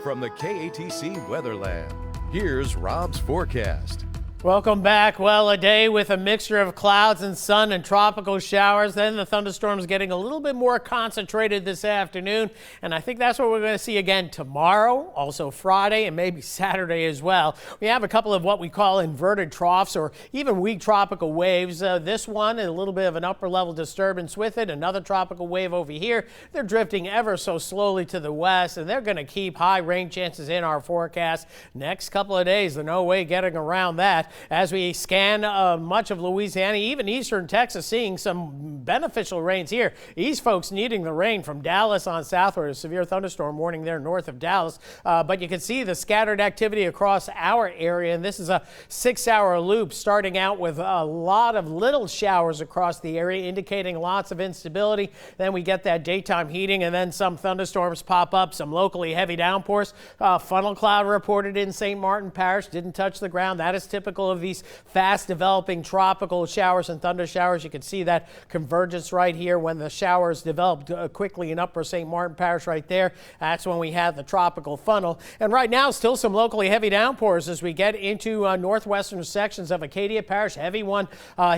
From the KATC Weatherland, here's Rob's forecast. Welcome back. Well, a day with a mixture of clouds and sun and tropical showers. Then the thunderstorms getting a little bit more concentrated this afternoon. And I think that's what we're going to see again tomorrow, also Friday, and maybe Saturday as well. We have a couple of what we call inverted troughs or even weak tropical waves. This one, a little bit of an upper level disturbance with it. Another tropical wave over here. They're drifting ever so slowly to the west, and they're going to keep high rain chances in our forecast next couple of days. There's no way getting around that. As we scan much of Louisiana, even eastern Texas, seeing some beneficial rains here. These folks needing the rain from Dallas on southward. A severe thunderstorm warning there north of Dallas. But you can see the scattered activity across our area. And this is a 6-hour loop starting out with a lot of little showers across the area, indicating lots of instability. Then we get that daytime heating and then some thunderstorms pop up, some locally heavy downpours. Funnel cloud reported in St. Martin Parish. Didn't touch the ground. That is typical of these fast developing tropical showers and thunder showers. You can see that convergence right here when the showers developed quickly in upper St. Martin Parish right there. That's when we have the tropical funnel. And right now, still some locally heavy downpours as we get into northwestern sections of Acadia Parish. Heavy one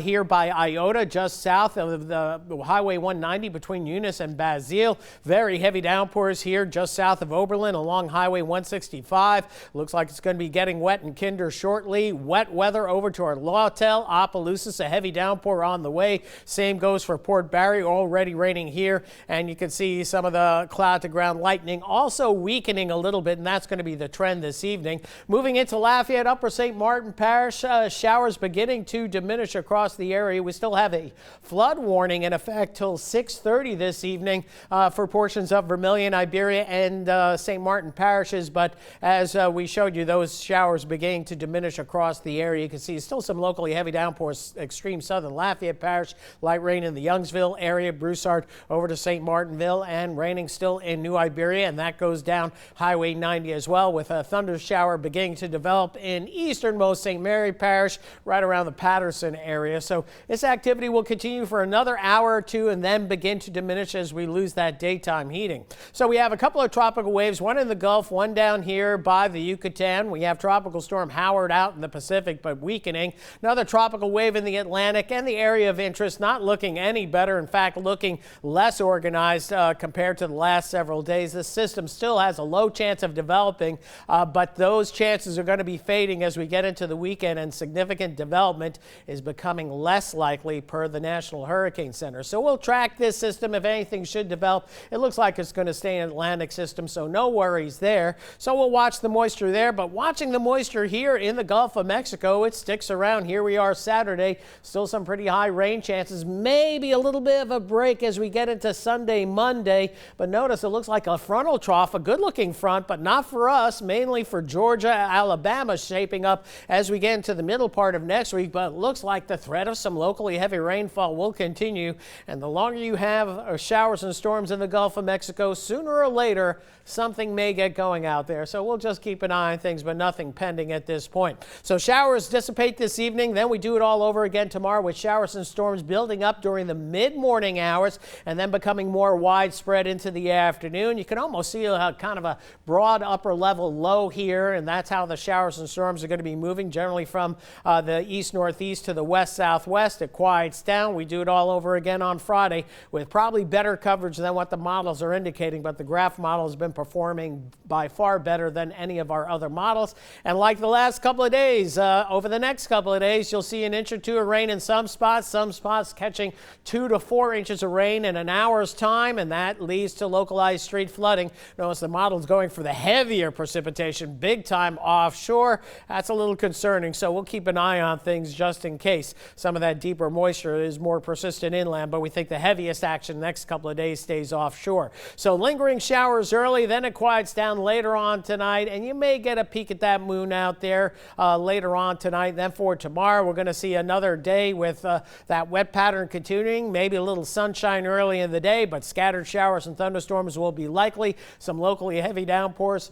here by Iota, just south of the Highway 190 between Eunice and Basile. Very heavy downpours here just south of Oberlin along Highway 165. Looks like it's going to be getting wet in Kinder shortly. Wet weather over to our Lawtell, Opelousas, a heavy downpour on the way. Same goes for Port Barry, already raining here. And you can see some of the cloud to ground lightning also weakening a little bit, and that's going to be the trend this evening. Moving into Lafayette, upper St. Martin Parish, showers beginning to diminish across the area. We still have a flood warning in effect till 6:30 this evening for portions of Vermilion, Iberia, and St. Martin parishes. But as we showed you, those showers beginning to diminish across the area. You can see still some locally heavy downpours, extreme southern Lafayette Parish, light rain in the Youngsville area, Broussard over to St. Martinville, and raining still in New Iberia, and that goes down Highway 90 as well, with a thunder shower beginning to develop in easternmost St. Mary Parish, right around the Patterson area. So this activity will continue for another hour or two and then begin to diminish as we lose that daytime heating. So we have a couple of tropical waves, one in the Gulf, one down here by the Yucatan. We have Tropical Storm Howard out in the Pacific, but weakening. Another tropical wave in the Atlantic, and the area of interest not looking any better. In fact, looking less organized compared to the last several days. This system still has a low chance of developing, but those chances are going to be fading as we get into the weekend, and significant development is becoming less likely per the National Hurricane Center. So we'll track this system. If anything should develop, it looks like it's going to stay an Atlantic system, so no worries there. So we'll watch the moisture there, but watching the moisture here in the Gulf of Mexico, it sticks around. Here we are Saturday, still some pretty high rain chances, maybe a little bit of a break as we get into Sunday, Monday. But notice it looks like a frontal trough, a good looking front, but not for us, mainly for Georgia, Alabama, shaping up as we get into the middle part of next week. But it looks like the threat of some locally heavy rainfall will continue, and the longer you have showers and storms in the Gulf of Mexico, sooner or later something may get going out there. So we'll just keep an eye on things, but nothing pending at this point. So showers dissipate this evening, then we do it all over again tomorrow with showers and storms building up during the mid-morning hours and then becoming more widespread into the afternoon. You can almost see a kind of a broad upper level low here, and that's how the showers and storms are going to be moving generally from the east-northeast to the west-southwest. It quiets down. We do it all over again on Friday with probably better coverage than what the models are indicating, but the GRAF model has been performing by far better than any of our other models. And like the last couple of days, over the next couple of days, you'll see an inch or two of rain in some spots catching 2 to 4 inches of rain in an hour's time, and that leads to localized street flooding. Notice the model's going for the heavier precipitation, big time offshore. That's a little concerning, so we'll keep an eye on things just in case some of that deeper moisture is more persistent inland, but we think the heaviest action next couple of days stays offshore. So lingering showers early, then it quiets down later on tonight, and you may get a peek at that moon out there later on tonight. Then for tomorrow, we're going to see another day with that wet pattern continuing, maybe a little sunshine early in the day, but scattered showers and thunderstorms will be likely. Some locally heavy downpours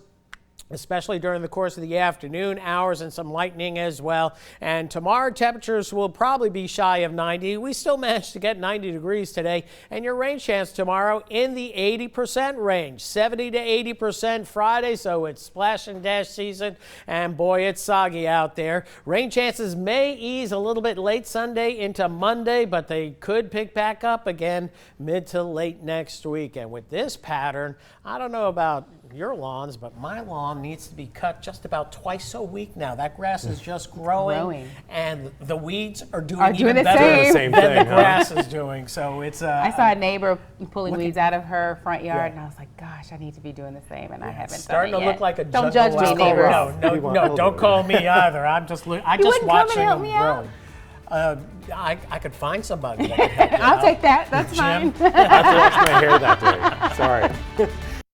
especially during the course of the afternoon hours, and some lightning as well. And tomorrow temperatures will probably be shy of 90. We still managed to get 90 degrees today, and your rain chance tomorrow in the 80% range, 70 to 80% Friday, so it's splash and dash season, and boy, it's soggy out there. Rain chances may ease a little bit late Sunday into Monday, but they could pick back up again mid to late next week. And with this pattern, I don't know about your lawns, but my lawn needs to be cut just about twice a week now. That grass is just growing. And the weeds are doing even better same than thing, the grass is doing. So it's I saw a neighbor pulling weeds out of her front yard, and I was like, gosh, I need to be doing the same, and I haven't starting done it to yet. look like a Don't jungle judge me, out there. neighbors. No, don't call me either. I'm just I just wouldn't come and watching help them me out? grow. I could find somebody that could help you I'll out. take that. That's Jim? fine. I have to wash my hair that day. Sorry.